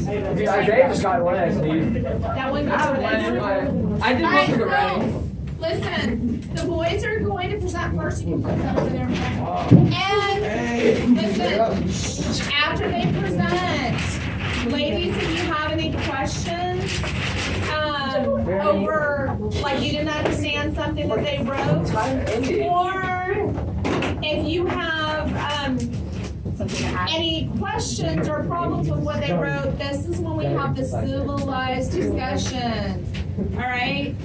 Isaiah just got one actually. That one goes for this. I did All right, look at the so, listen, the boys are going to present first. You can put that over there. And listen, after they present, ladies, if you have any questions, over, like you didn't understand something that they wrote, or if you have any questions or problems with what they wrote, this is when we have the civilized discussion. All right?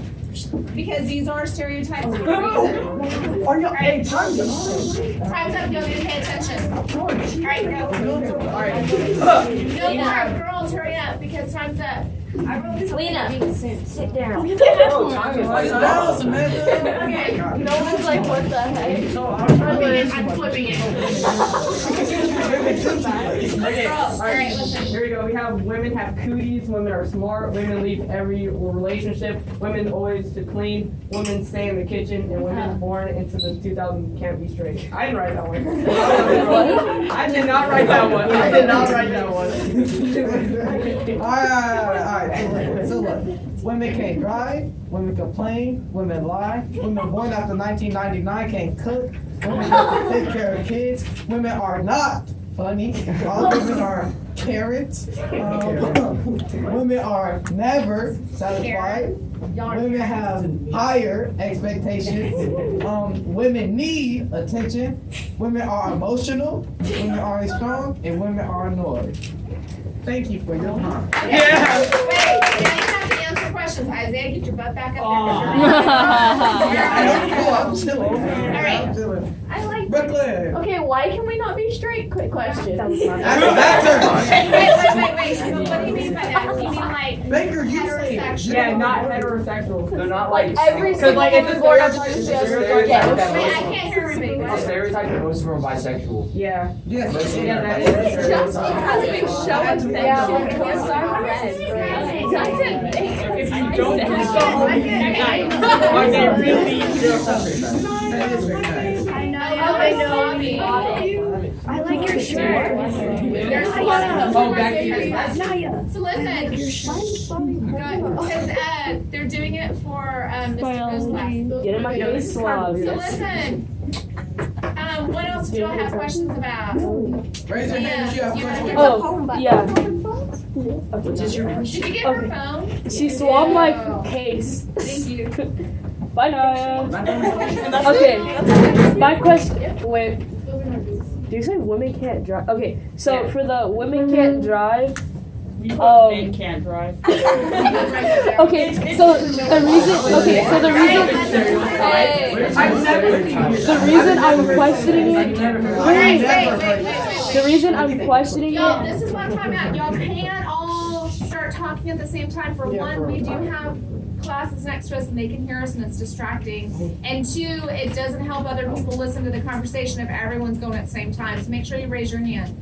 Because these are stereotypes for a reason. Are you? Hey, time's up. Time's up, y'all need to pay attention. All right, go. Alright. No more, girls, hurry up because time's up. Lena, sit down. Okay. No one's like, what the heck? I'm flipping it. Okay, Girls, all right, listen. here we go. We have women have cooties, women are smart, women leave every relationship, women always to clean, women stay in the kitchen, and women born into the 2000 can't be straight. I didn't write that one. I did not write that one. I did not write that one. Alright. So look, women can't drive, women complain, women lie, women born after 1999 can't cook, women have to take care of kids, women are not funny, all women are carrots, women are never satisfied, women have higher expectations, women need attention, women are emotional, women are strong, and women are annoyed. Thank you for your time. Yeah. Wait, now you have to answer questions. Isaiah, get your butt back up I'm chilling. All right. I'm chilling. I like Brooklyn. Okay, why can we not be straight? Quick question. Wait. So what do you mean by that? You mean like Baker, you say. heterosexual? Yeah, not heterosexual. They're not like Every because like it's a single one stereotype. of It's a us stereotype just- that Wait, I most- can't hear everybody. A stereotype that most of them are bisexual. Yeah. Yes. Yeah, that is. Just because we show affection, If you don't do something, are they really I like your shirt. Oh, back to you. So listen, because they're doing it for Mr. Co's class. Get in my face, swab. So listen, what else do y'all have questions about? Raise your hand if you have questions. Oh, yeah. Did you get her phone? She swabbed my case. Thank you. Bye, Naya. Okay, my question. Wait. Do you say women can't drive? Okay, so for the women can't drive. Men can't drive. Okay, so the reason. Okay, so the reason I'm questioning it. Wait. The reason I'm questioning Y'all, it. this is one time out. Y'all can't all start talking at the same time. For one, we do have classes next to us and they can hear us and it's distracting. And two, it doesn't help other people listen to the conversation if everyone's going at the same time. So make sure you raise your hand.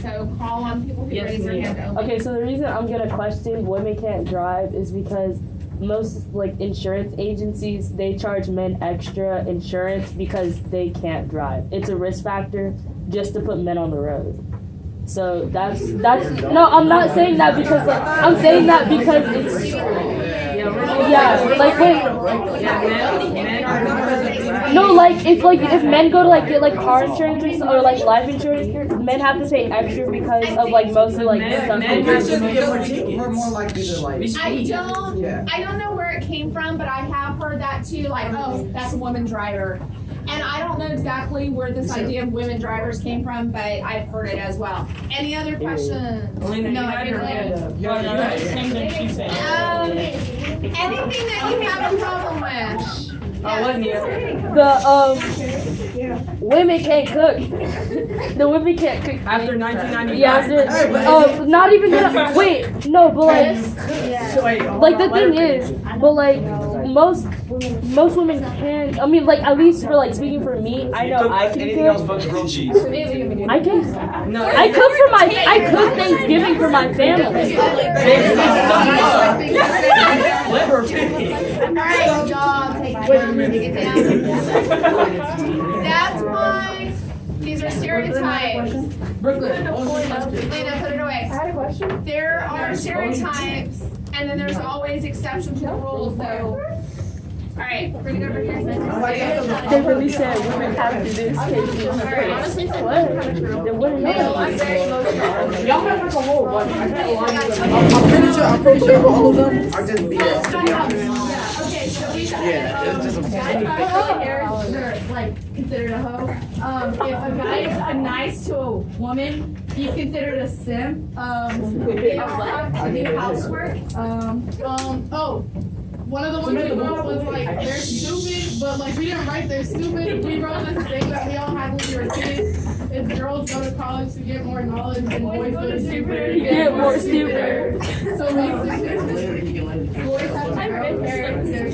So call on people who raise their hand only. Okay, so the reason I'm gonna question women can't drive is because most like insurance agencies, they charge men extra insurance because they can't drive. It's a risk factor just to put men on the road. So that's no, I'm not saying that because like, I'm saying that because it's like no, like if men go to like get like car insurance or like life insurance, men have to pay extra because of like mostly like stuff. We're more likely to like. I don't know where it came from, but I have heard that too, like, oh, that's a woman driver. And I don't know exactly where this idea of women drivers came from, but I've heard it as well. Any other questions? No, I didn't. Anything that you have a problem with? The women can't cook. The women can't cook. After 1999. Yeah, not even gonna wait. No, but like the thing is, but like most women can. I mean, like at least for like speaking for me, I know I can Anything else cook. but grilled cheese. I can. I cook Thanksgiving for my family. Alright, y'all, take it down. That's why These are stereotypes. Brooklyn. Lena, put it away. I had a question. There are stereotypes, and then there's always exceptions to the rules, so. Alright, bring it over here. They really said women have to do this. Honestly, What? Then what is I'm very emotional. Y'all have like a whole bunch. I got a line of them. I'm pretty sure all of them are just BS, to be honest. Okay, so we Yeah, it's just a They're like considered a hoe. If a guy is nice to a woman, he's considered a simp. They don't have to do housework. One of the ones we wrote was like, they're stupid, but like we didn't write they're stupid. We wrote this thing that we all had when we were kids. It's girls go to college to get more knowledge and boys go to stupider to Get more stupid. So basically, boys have to prepare their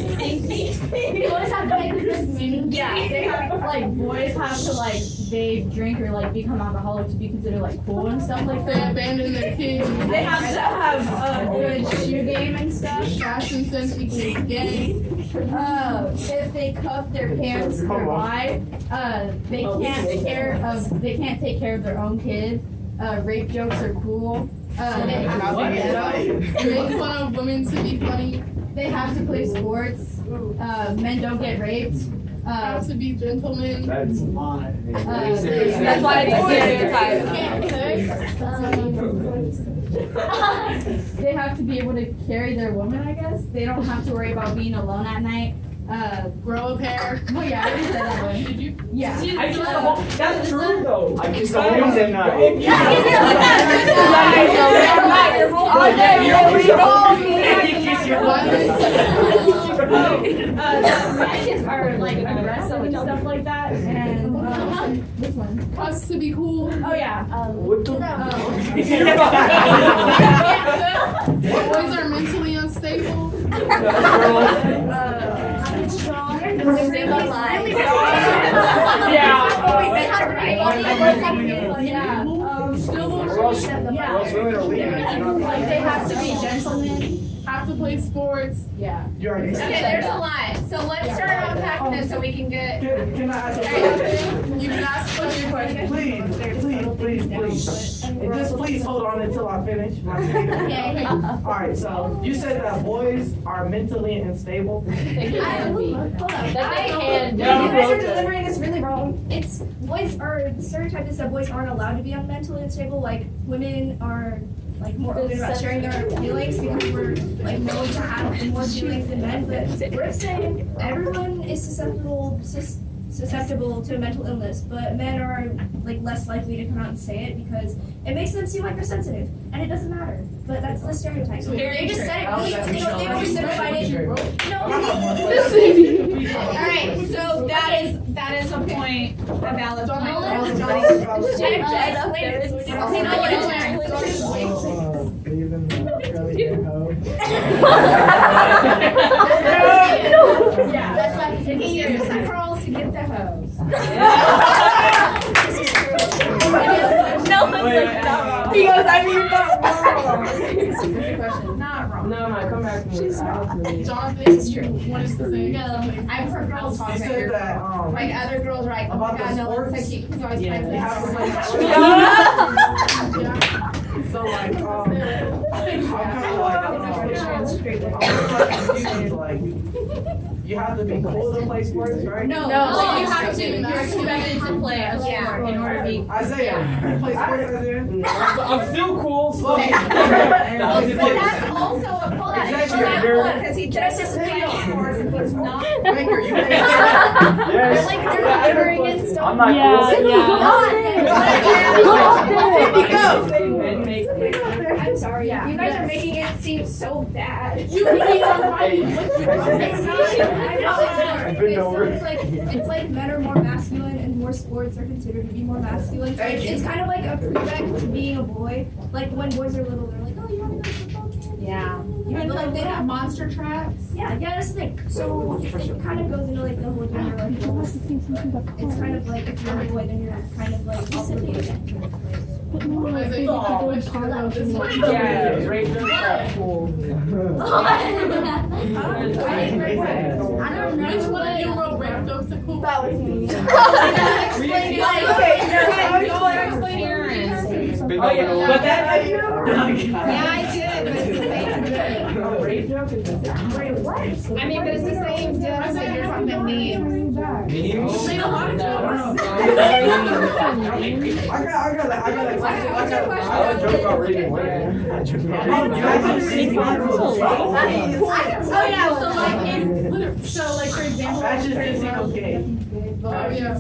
Boys have to make this meaning. Yeah, they have like boys have to like vape, drink, or like become alcoholic to be considered like cool and stuff like they that. abandon their kids. They have to have a good shoe game and stuff. Fashion sense equals gay. If they cuff their pants or lie, they can't take care of their own kids. Rape jokes are cool. They have to Make fun of women to be funny. They have to play sports. Men don't get raped. Have to be gentlemen. That's mine. That's why it's a stereotype. They have to be able to carry their woman, I guess. They don't have to worry about being alone at night. Grow a pair. Well, yeah, I already said that one. Did you? Yeah. I kissed the whole. That's true though. I kissed the homies at night. Kids are like aggressive and stuff like that. And this one. Us to be cool. Oh yeah. What the? Boys are mentally unstable. Like they have to be gentlemen. Have to play sports. Yeah. You already said Okay, there's a lot. So let's start unpacking this so we can get. Can I ask a question? You can ask us your question. Please. And just please hold on until I finish. Okay. Alright, so you said that boys are mentally unstable. Hold up. That they can. You guys are delivering this really wrong. It's boys are the stereotype is that boys aren't allowed to be mentally unstable. Like women are like more open about sharing their feelings because we're like known to have more feelings than men. But we're saying everyone is susceptible to mental illness, but men are like less likely to come out and say it because it makes them seem like they're sensitive, and it doesn't matter. But that's the stereotype. They just said it. They oversimplified it. No. Alright, so that is a point, a valid point. Explain it. We know what it's Yeah. That's why he uses the curls to get the hose. No one's like that. He goes, I mean, not wrong. Not wrong. No, come back to me. Jonathan, what is to say? I've heard girls talk You about said your that, like other girls are like, oh my about god, the no one said sports? keep, because always Yeah. play They have to sports. play So like, like, you have to be cool to play sports, right? No, you have to. You're expected to play a sport in order to be. Isaiah, you play sports, Isaiah? I'm still cool, so. But that's also a pull that because he just is playing sports and he's not. Baker, you play Yes. Like they're delivering it so I'm not I'm sorry. You guys are making it seem so bad. You really are right. It's not. I've been over. It's like men are more masculine and more sports are considered to be more masculine. So it's kind of like a prereq to being a boy. Like when boys are little, they're like, oh, you want to go to football camp? Yeah. Even like they have monster tracks. Yeah, that's the thing. So it kind of goes into like the whole gender like it's kind of like if you're a boy, then you're kind of like obligated. Isaiah, you got a question about this one? Yeah, rape them are cool. I didn't Which one of you wrote rape jokes wasn't cool. That was me. Okay, y'all are explaining. Oh yeah, but that. Yeah, I did, but it's the same deal. Rape joke is I mean, but it's the same deal as like you're talking about memes. Made a lot of jokes. I got I joke about reading women. Oh yeah, so like for example. That's just physical gay. Oh, yeah.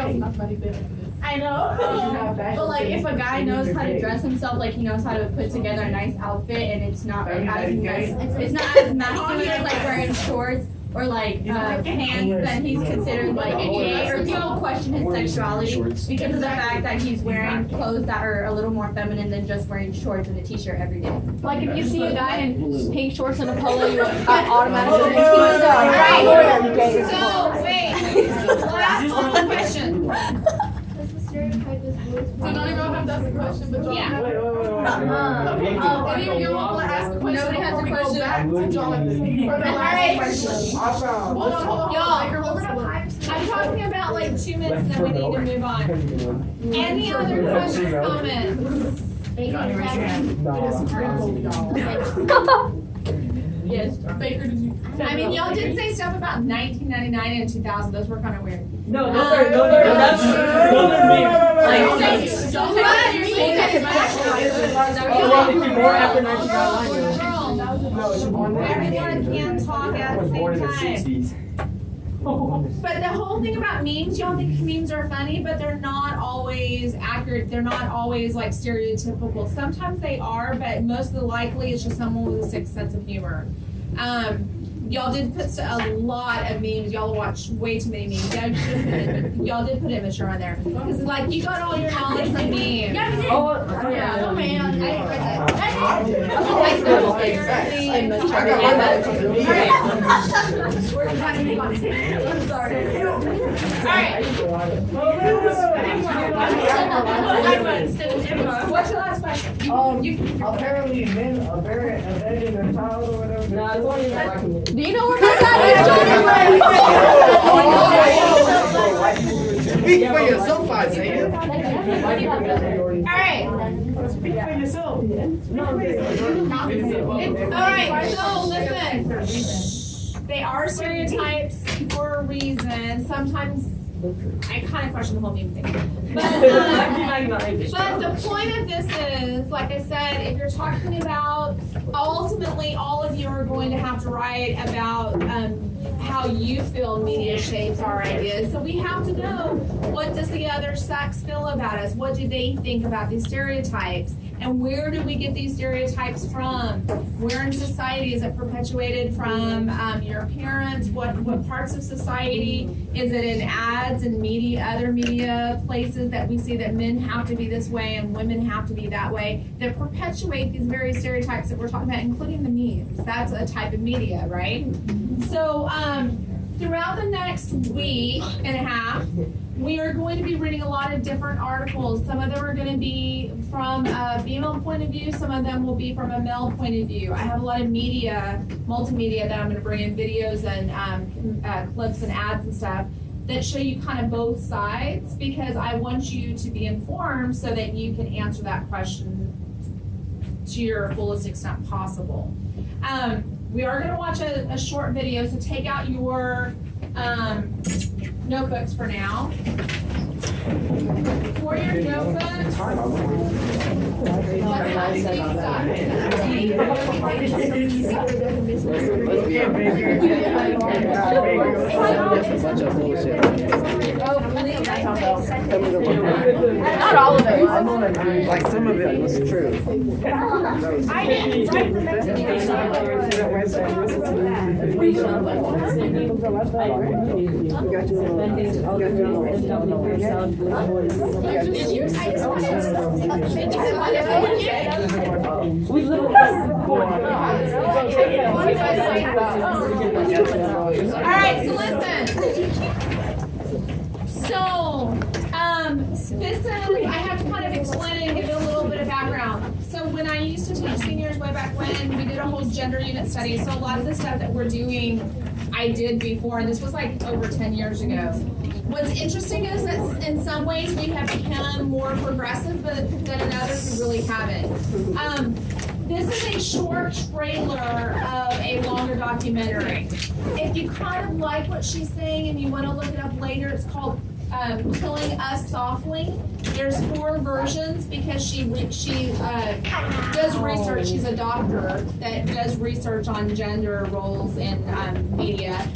Enough money there. I know. But like if a guy knows how to dress himself, like he knows how to put together a nice outfit and it's not like it's not as masculine as like wearing shorts or like pants, then he's considered like a gay, or people question his sexuality because of the fact that he's wearing clothes that are a little more feminine than just wearing shorts and a t-shirt every day. Like if you see a guy in pink shorts and a polo, you automatically think he's gay. So, wait, last one question. Does the stereotype is boys? So none of y'all have that question, but y'all Yeah. have it. Any of you want to ask a question? Nobody has a Before we go question. back to Jonathan for the last question. I found. Hold on. Y'all, Baker, what's up? I'm talking about like 2 minutes and then we need to move on. Any other questions, comments? Yes. Baker, did you? I mean, y'all did say stuff about 1999 and 2000. Those were kind of weird. No, those are that's those are memes. Like, more after 1999. Everyone can talk at the same time. But the whole thing about memes, y'all think memes are funny, but they're not always accurate. They're not always like stereotypical. Sometimes they are, but most of the likely it's just someone with a sick sense of humor. Y'all did put a lot of memes. Y'all watched way too many memes. Y'all did put immature on there. Because like you got all your knowledge from memes. Yeah, we did. Oh man, I didn't write that. Like those things. What's your last question? Apparently men are very abandoned their child or whatever. no, it's only like Do you know where that Speak for yourself, Isaiah. Alright. Speak for yourself. Alright, so listen. They are stereotypes for a reason. Sometimes I kind of question the whole meme thing. But the point of this is, like I said, if you're talking about, ultimately all of you are going to have to write about how you feel media shapes our ideas. So we have to know, what does the other sex feel about us? What do they think about these stereotypes? And where do we get these stereotypes from? Where in society is it perpetuated from? Your parents? What parts of society? Is it in ads and media, other media places that we see that men have to be this way and women have to be that way, that perpetuate these very stereotypes that we're talking about, including the memes? That's a type of media, right? So throughout the next week and a half, we are going to be reading a lot of different articles. Some of them are going to be from a female point of view. Some of them will be from a male point of view. I have a lot of media, multimedia that I'm going to bring in, videos and clips and ads and stuff that show you kind of both sides, because I want you to be informed so that you can answer that question to your fullest extent possible. We are going to watch a short video, so take out your notebooks for now. For your notebooks, Not all of it was. Like some of it was true. I didn't write the Alright, so listen. So, this is, I have to kind of explain it and give you a little bit of background. So when I used to teach seniors way back when, we did a whole gender unit study. So a lot of the stuff that we're doing, I did before, and this was like over 10 years ago. What's interesting is that in some ways we have become more progressive, but then in others we really haven't. This is a short trailer of a longer documentary. If you kind of like what she's saying and you want to look it up later, it's called Killing Us Softly. There's 4 versions because she does research. She's a doctor that does research on gender roles in media.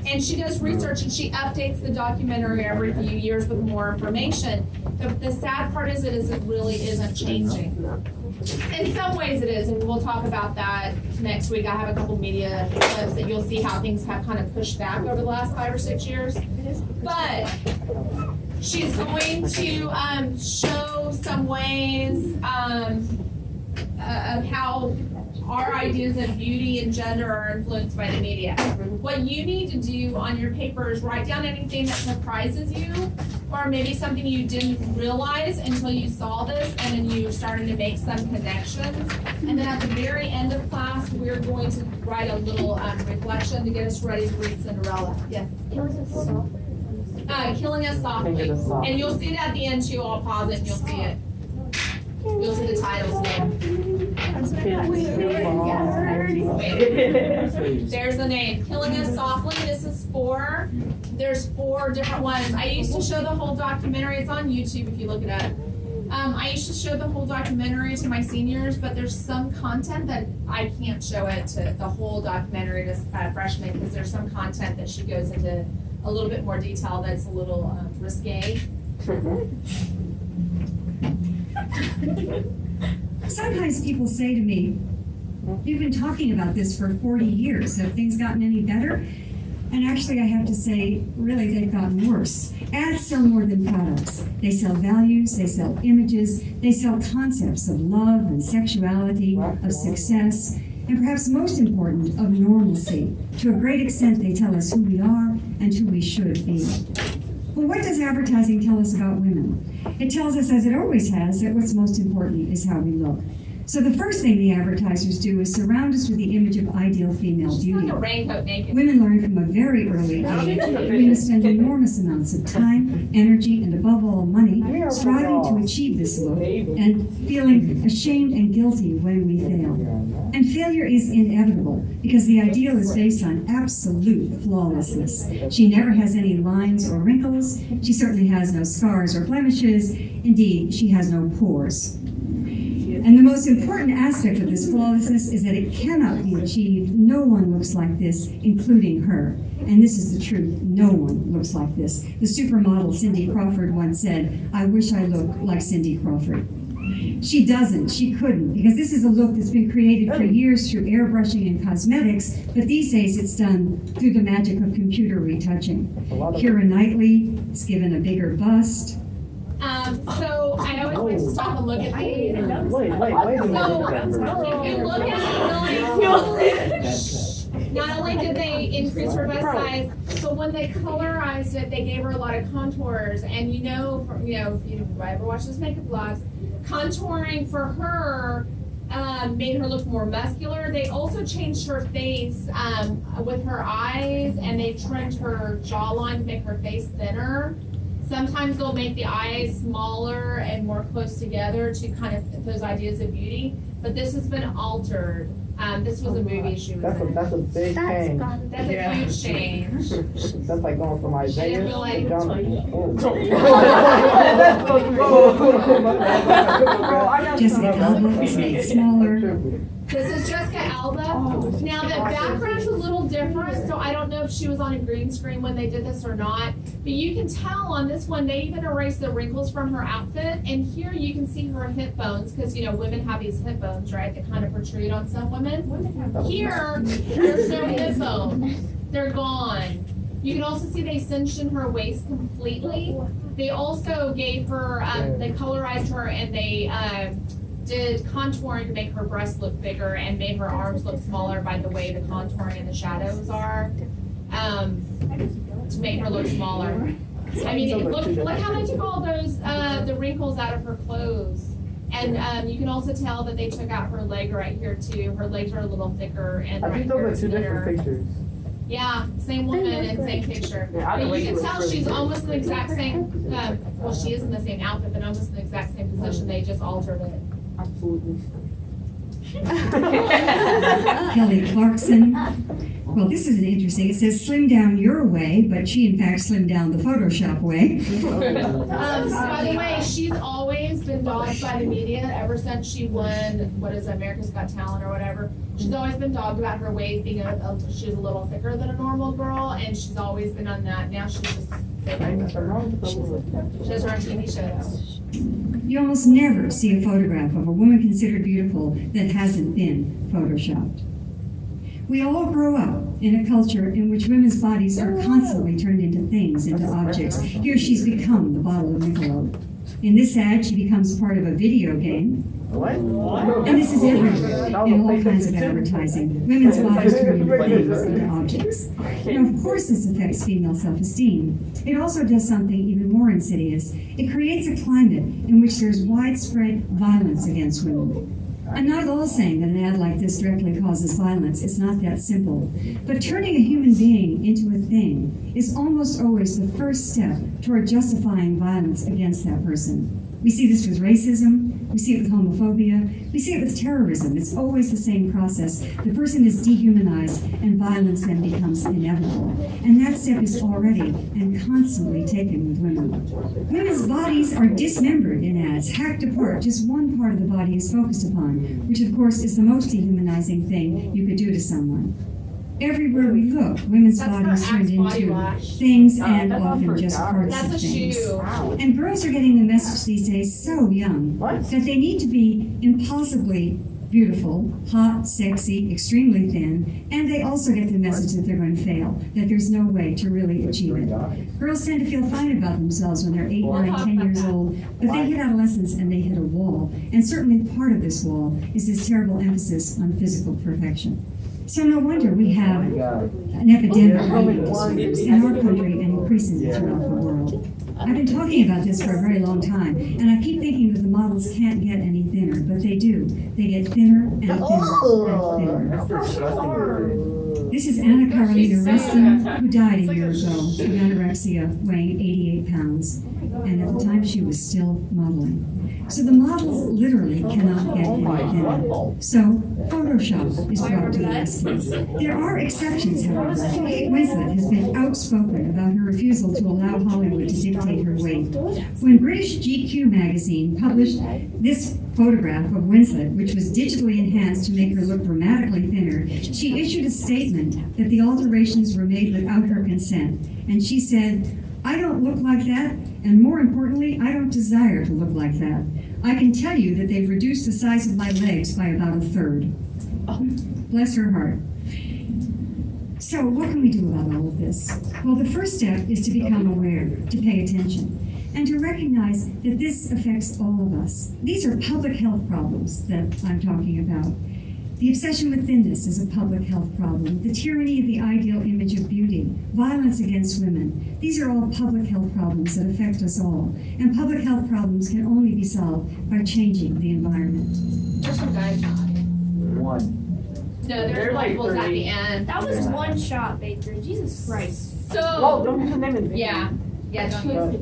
And she does research and she updates the documentary every few years with more information. The sad part is it really isn't changing. In some ways it is, and we'll talk about that next week. I have a couple media clips that you'll see how things have kind of pushed back over the last 5 or 6 years. But she's going to show some ways of how our ideas of beauty and gender are influenced by the media. What you need to do on your paper is write down anything that surprises you, or maybe something you didn't realize until you saw this, and then you started to make some connections. And then at the very end of class, we're going to write a little reflection to get us ready to read Cinderella. Yes? Killing Us Softly. And you'll see it at the end too. I'll pause it and you'll see it. You'll see the titles again. There's the name. Killing Us Softly. This is 4. There's 4 different ones. I used to show the whole documentary. It's on YouTube if you look it up. I used to show the whole documentary to my seniors, but there's some content that I can't show it to the whole documentary to freshmen because there's some content that she goes into a little bit more detail that's a little risque. Sometimes people say to me, "You've been talking about this for 40 years. Have things gotten any better?" And actually, I have to say, really, they've gotten worse. Ads sell more than products. They sell values, they sell images, they sell concepts of love and sexuality, of success, and perhaps most important, of normalcy. To a great extent, they tell us who we are and who we should be. Well, what does advertising tell us about women? It tells us, as it always has, that what's most important is how we look. So the first thing the advertisers do is surround us with the image of ideal female beauty. Like a raincoat naked. Women learn from a very early age that we must spend enormous amounts of time, energy, and above all money striving to achieve this look and feeling ashamed and guilty when we fail. And failure is inevitable because the ideal is based on absolute flawlessness. She never has any lines or wrinkles. She certainly has no scars or blemishes. Indeed, she has no pores. And the most important aspect of this flawlessness is that it cannot be achieved. No one looks like this, including her. And this is the truth. No one looks like this. The supermodel Cindy Crawford once said, "I wish I looked like Cindy Crawford." She doesn't. She couldn't, because this is a look that's been created for years through airbrushing and cosmetics, but these days it's done through the magic of computer retouching. Keira Knightley is given a bigger bust. So I always like to stop and look at these. Wait a minute. So if you look at it, not only did they increase her bust size, but when they colorized it, they gave her a lot of contours. And if you ever watch those makeup vlogs, contouring for her made her look more muscular. They also changed her face with her eyes, and they trimmed her jawline to make her face thinner. Sometimes they'll make the eyes smaller and more close together to kind of fit those ideas of beauty. But this has been altered. This was a movie she was in. That's a big change. That's a huge change. That's like going from Isaiah to Jessica Alba is made smaller. This is Jessica Alba. Now the background's a little different, so I don't know if she was on a green screen when they did this or not. But you can tell on this one, they even erased the wrinkles from her outfit. And here you can see her hip bones, because women have these hip bones, right, that kind of protrude on some women. Here, there's no hip bones. They're gone. You can also see they cinched in her waist completely. They also gave her, they colorized her, and they did contouring to make her breasts look bigger and made her arms look smaller by the way the contouring and the shadows are, to make her look smaller. I mean, look how they took all those, the wrinkles out of her clothes. And you can also tell that they took out her leg right here too. Her legs are a little thicker and I think those are 2 different pictures. Yeah, same woman and same picture. Yeah, either But way, you she can looks tell really she's good. almost in the exact same, well, she is in the same outfit, but almost in the exact same position. They just altered it. Absolutely. Kelly Clarkson. Well, this is interesting. It says slim down your way, but she in fact slimmed down the Photoshop way. By the way, she's always been dogged by the media ever since she won, what is it, America's Got Talent or whatever. She's always been dogged about her weight being she's a little thicker than a normal girl, and she's always been on that. Now she's just thicker. She does her own TV shows. You almost never see a photograph of a woman considered beautiful that hasn't been photoshopped. We all grow up in a culture in which women's bodies are constantly turned into things, into objects. Here she's become the bottle of Michelob. In this ad, she becomes part of a video game. And this is everywhere, in all kinds of advertising. Women's bodies turn into things, into objects. Now, of course, this affects female self-esteem. It also does something even more insidious. It creates a climate in which there's widespread violence against women. I'm not at all saying that an ad like this directly causes violence. It's not that simple. But turning a human being into a thing is almost always the first step toward justifying violence against that person. We see this with racism, we see it with homophobia, we see it with terrorism. It's always the same process. The person is dehumanized and violence then becomes inevitable. And that step is already and constantly taken with women. Women's bodies are dismembered in ads, hacked apart. Just one part of the body is focused upon, which of course is the most dehumanizing thing you could do to someone. Everywhere we look, women's bodies turned into things and often just parts That's of a things. shoe. And girls are getting the message these days so young that they need to be impossibly beautiful, hot, sexy, extremely thin, and they also get the message that they're going to fail, that there's no way to really achieve it. Girls tend to feel fine about themselves when they're 8, 9, 10 years old, but they hit adolescence and they hit a wall. And certainly part of this wall is this terrible emphasis on physical perfection. So no wonder we have an epidemic of eating disorders in our country and increasingly throughout the world. I've been talking about this for a very long time, and I keep thinking that the models can't get any thinner, but they do. They get thinner and thinner and thinner. This is Anna Carolina Reston, who died a year ago of anorexia, weighing 88 pounds, and at the time she was still modeling. So the models literally cannot get any thinner. So Photoshop is brought to the rescue. There are exceptions, however. Winslet has been outspoken about her refusal to allow Hollywood to dictate her weight. When British GQ magazine published this photograph of Winslet, which was digitally enhanced to make her look dramatically thinner, she issued a statement that the alterations were made without her consent. And she said, "I don't look like that, and more importantly, I don't desire to look like that. I can tell you that they've reduced the size of my legs by about a third." Bless her heart. So what can we do about all of this? Well, the first step is to become aware, to pay attention, and to recognize that this affects all of us. These are public health problems that I'm talking about. The obsession with thinness is a public health problem. The tyranny of the ideal image of beauty, violence against women. These are all public health problems that affect us all. And public health problems can only be solved by changing the environment. There's some guys nodding. One. No, there's They're like multiples at 30. the end. That was one shot, Baker. Jesus Christ. Well, So, don't use the name in the yeah, don't use it.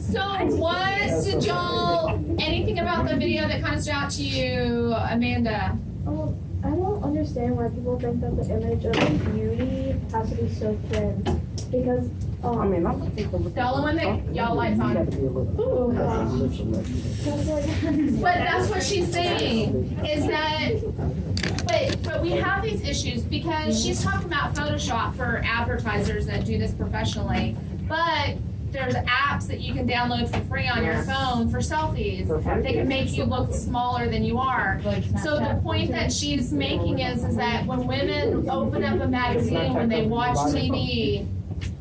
So what did y'all, anything about the video that kind of stood out to you, Amanda? I don't understand why people think that the image of beauty has to be so thin. Because, I mean, I'm not thinking The only one that y'all lights on. But that's what she's saying, is that, but we have these issues because she's talking about Photoshop for advertisers that do this professionally, but there's apps that you can download for free on your phone for selfies. They can make you look smaller than you are. So the point that she's making is that when women open up a magazine, when they watch TV,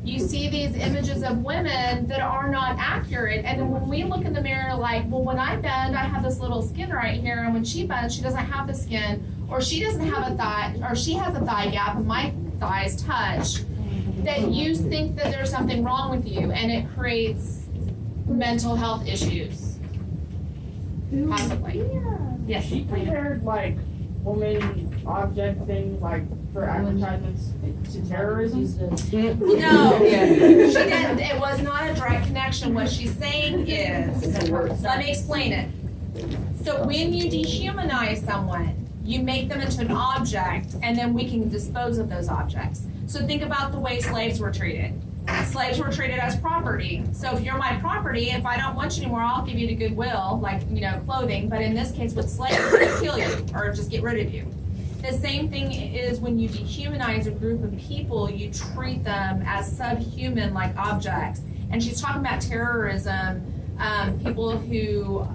you see these images of women that are not accurate. And then when we look in the mirror like, well, when I bend, I have this little skin right here. And when she bends, she doesn't have the skin. Or she doesn't have a thigh, or she has a thigh gap and my thighs touch. That you think that there's something wrong with you. And it creates mental health issues. Possibly. Yes. She compared like woman object thing, like for advertisements to terrorism? No, she didn't. It was not a direct connection. What she's saying is, let me explain it. So when you dehumanize someone, you make them into an object, and then we can dispose of those objects. So think about the way slaves were treated. Slaves were treated as property. So if you're my property, if I don't want you anymore, I'll give you to Goodwill, like, clothing. But in this case with slaves, they kill you or just get rid of you. The same thing is when you dehumanize a group of people, you treat them as subhuman like objects. And she's talking about terrorism, people who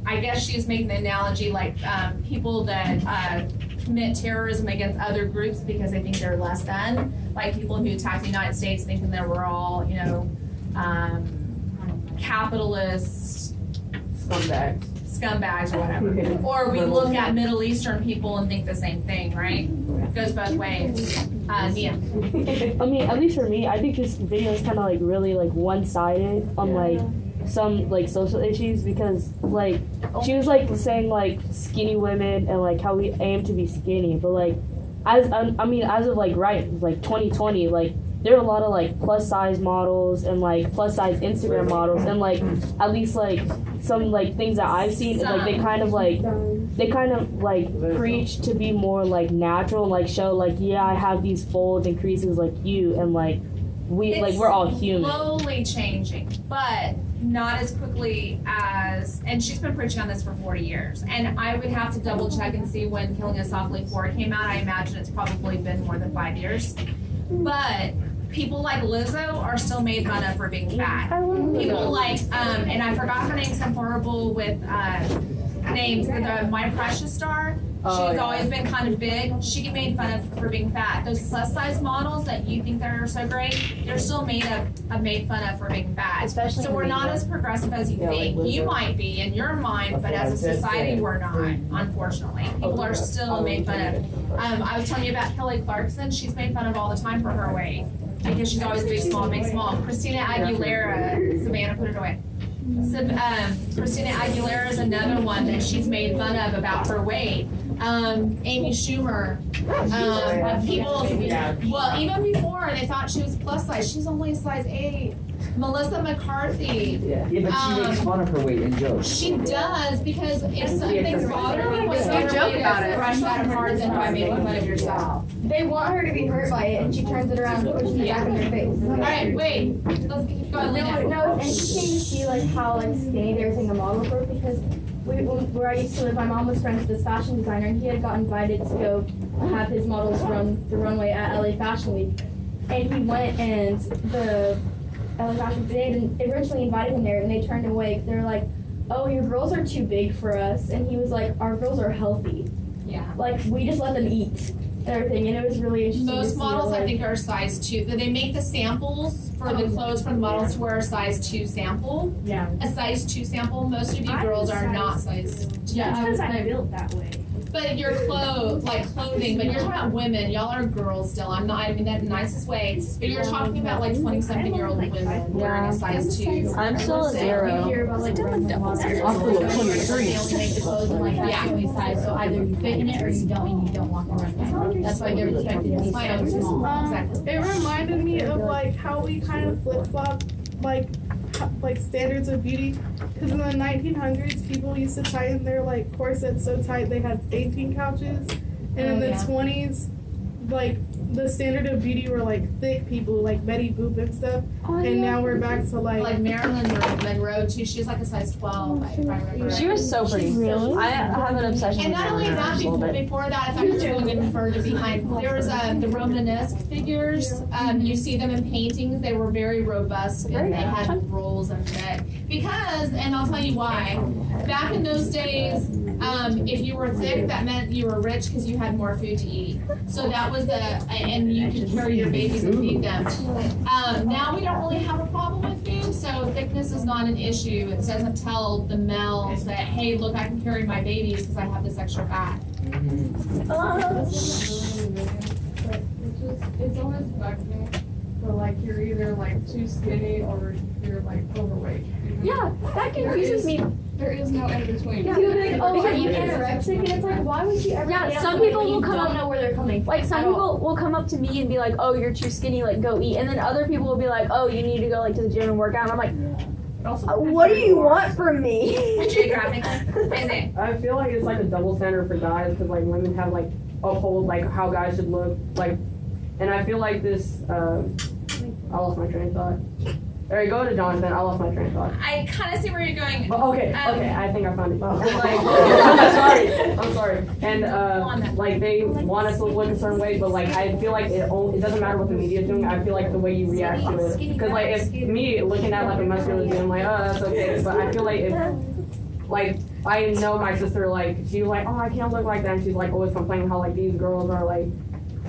I guess she's making the analogy like people that commit terrorism against other groups because they think they're less than, like people who attack the United States thinking that we're all, capitalist scumbags or whatever. Or we look at Middle Eastern people and think the same thing, right? It goes both ways. Nia. I mean, at least for me, I think this video is kind of like really like one-sided on like some like social issues because like she was like saying like skinny women and like how we aim to be skinny, but like as of like like 2020, like there are a lot of like plus size models and like plus size Instagram models and like at least like some like things that I've seen is like they kind of like preach to be more like natural and like show like I have these folds and creases like you and like we're all human. Slowly changing, but not as quickly as, and she's been preaching on this for 40 years. And I would have to double check and see when Killing Us Softly 4 came out. I imagine it's probably been more than 5 years. But people like Lizzo are still made fun of for being fat. People like, and I forgot her name, some horrible with names, the My Precious star. She's always been kind of big. She get made fun of for being fat. Those plus size models that you think that are so great, they're still made fun of for being fat. Especially so we're not as progressive as you think. You might be in your mind, but as a society we're not, unfortunately. People are still made fun of. I was telling you about Kelly Clarkson. She's made fun of all the time for her weight. Because she's always big, small, big, small. Christina Aguilera, Savannah, put it away. So, Christina Aguilera is another one that she's made fun of about her weight. Amy Schumer, people, well, even before they thought she was plus size, she's only a size 8. Melissa McCarthy. Yeah, but she makes fun of her weight in jokes. She does, because if something's bothering you, it's not joke about it. Brush that apart than by making fun of yourself. They want her to be hurt by it, and she turns it around and pushes it back in their face. All right, wait. Let's keep going. No, and you can see like how like skinny they were saying the model for, because where I used to live, my mom was friends with this fashion designer, and he had got invited to go have his models run the runway at LA Fashion Week, and he went, and the LA Fashion Week, they originally invited him there, and they turned him away because they were like, "Oh, your girls are too big for us," and he was like, "Our girls are healthy. Yeah. Like we just let them eat." And everything, and it was really interesting. Most models, I think, are size 2. They make the samples for the clothes for the models to wear a size 2 sample. Yeah. A size 2 sample. Most of you girls are not size 2. Yeah, because I built that way. But your clothing, but you're talking about women. Y'all are girls still. I mean that in the nicest way. But you're talking about like 20-something-year-old women wearing a size 2. I'm still a 0. You hear about like runway models. They only make the clothes in like that size, so either you fit in it or you don't, and you don't walk the runway. That's why they're expected to be so small. Exactly. It reminded me of like how we kind of flip-flop like standards of beauty, because in the 1900s people used to tighten their like corsets so tight they had 18 couches, and in the 20s like the standard of beauty were like thick people like Betty Boop and stuff, and now we're back to like Marilyn Monroe too. She's like a size 12. If I remember. She was so pretty. Really? I have an obsession And with not only that, before that, if I could go even further behind, there was the Romanesque figures. You see them in paintings. They were very robust and they had rolls and fit. Because, and I'll tell you why. Back in those days, if you were thick, that meant you were rich because you had more food to eat. So that was and you could carry your babies and feed them. Now we don't really have a problem with food, so thickness is not an issue. It doesn't tell the males that, hey, look, I can carry my babies because I have this extra fat. it's almost bugging. So like you're either like too skinny or you're like overweight. Yeah, that confuses me. There is no in between. Yeah. People are like, "Oh, are you anorexic?" And it's like, why would you ever? Yeah, get some somebody people when will you come don't up- know where they're coming from. Like some at all. people will come up to me and be like, "Oh, you're too skinny. Like, go eat." And then other people will be like, "Oh, you need to go like to the gym and work out." And I'm like, "What do you want from me?" Geographically, is it? I feel like it's like a double standard for guys because like women have like uphold like how guys should look like, and I feel like this. I lost my train of thought. All right, go to Jonathan. I lost my train of thought. I kind of see where you're going. Oh, okay, I think I found it. Oh. And, I'm sorry. And like they want us to look a certain way, but like I feel like it doesn't matter what the media is doing. I feel like the way you react to it, because like if me looking at like a muscular dude, I'm like, oh, that's okay. But I feel like if like I know my sister, like she's like, oh, I can't look like that, and she's like always complaining how like these girls are like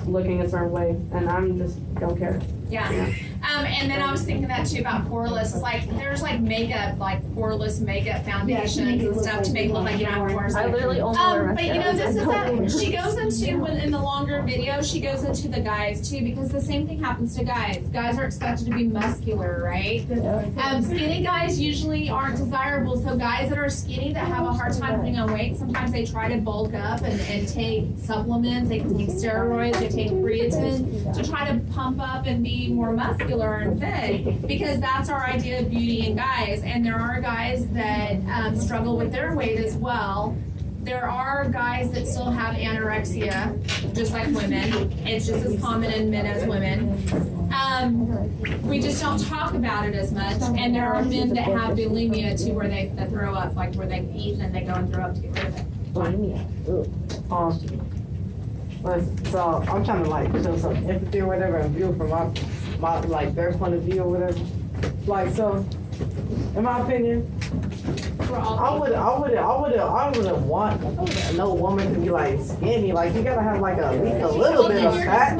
looking a certain way, and I'm just don't care. Yeah. And then I was thinking that too about poreless. It's like there's like makeup, like poreless makeup foundations and stuff to make it look like you don't have pores. I literally only wear But you know, this is that she goes into in the longer video, she goes into the guys too, because the same thing happens to guys. Guys are expected to be muscular, right? Skinny guys usually aren't desirable. So guys that are skinny that have a hard time putting on weight, sometimes they try to bulk up and take supplements. They can take steroids, they take creatine to try to pump up and be more muscular and fit, because that's our idea of beauty in guys. And there are guys that struggle with their weight as well. There are guys that still have anorexia, just like women. It's just as common in men as women. We just don't talk about it as much. And there are men that have bulimia too, where they throw up, like where they eat and then they go and throw up to get rid of it. So I'm trying to like show some empathy or whatever and view from my like their point of view or whatever. Like so, in my opinion, I wouldn't want no woman to be like skinny. Like you gotta have like at least a little bit of fat.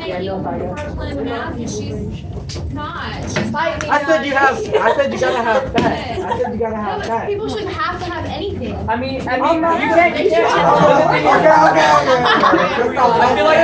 She's not. I said you gotta have fat. I said you gotta have fat. People shouldn't have to have anything. I mean, I'm not- you can't. Okay. I feel like